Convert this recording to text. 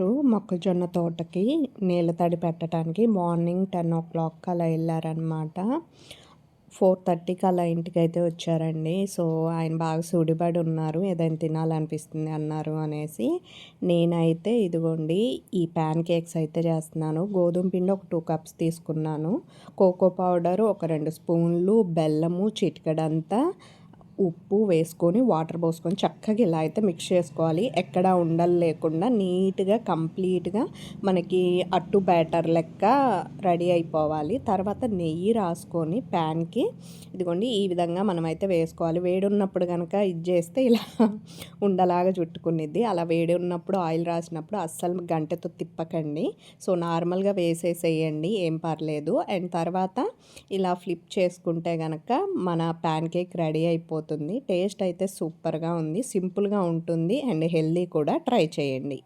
గారు మొక్కజొన్న తోటకి నీళ్ళ తడి పెట్టడానికి మార్నింగ్ 10:00 అలా వెళ్ళారనమాట. 4:30కి అలా ఇంటికైతే వచ్చారండి. సో, ఆయన బాగా సూడిబడి ఉన్నారు. ఏదైనా తినాలనిపిస్తుంది అన్నారు అనేసి. నేనైతే ఇదిగోండి ఈ ప్యాన్ కేక్స్ అయితే చేస్తున్నాను. గోధుమ పిండి ఒక 2 కప్స్ తీసుకున్నాను. కోకో పౌడర్ ఒక 2 స్పూన్లు, బెల్లము చిటికెడంతా, ఉప్పు వేసుకొని వాటర్ పోసుకొని చక్కగా ఇలా అయితే మిక్స్ చేసుకోవాలి. ఎక్కడ ఉండలు లేకుండా నీట్‌గా కంప్లీట్‌గా మనకి అట్టు బ్యాటర్ లెక్క రెడీ అయిపోవాలి. తర్వాత నెయ్యి రాసుకొని ప్యాన్‌కి ఇదిగోండి ఈ విధంగా మనమైతే వేసుకోవాలి. వేడున్నప్పుడు గనక ఇది చేస్తే ఇలా ఉండలాగా చుట్టుకునిద్ది. అలా వేడి ఉన్నప్పుడు ఆయిల్ రాసినప్పుడు అస్సలు గంటెతో తిప్పకండి. సో, నార్మల్‌గా వేసేసేయండి, ఏం పర్లేదు. అండ్ తర్వాత ఇలా ఫ్లిప్ చేసుకుంటే గనక మన ప్యాన్ కేక్ రెడీ అయిపోతుంది. టేస్ట్ అయితే సూపర్‌గా ఉంది. సింపుల్‌గా ఉంటుంది అండ్ హెల్తీ కూడా. ట్రై చేయండి.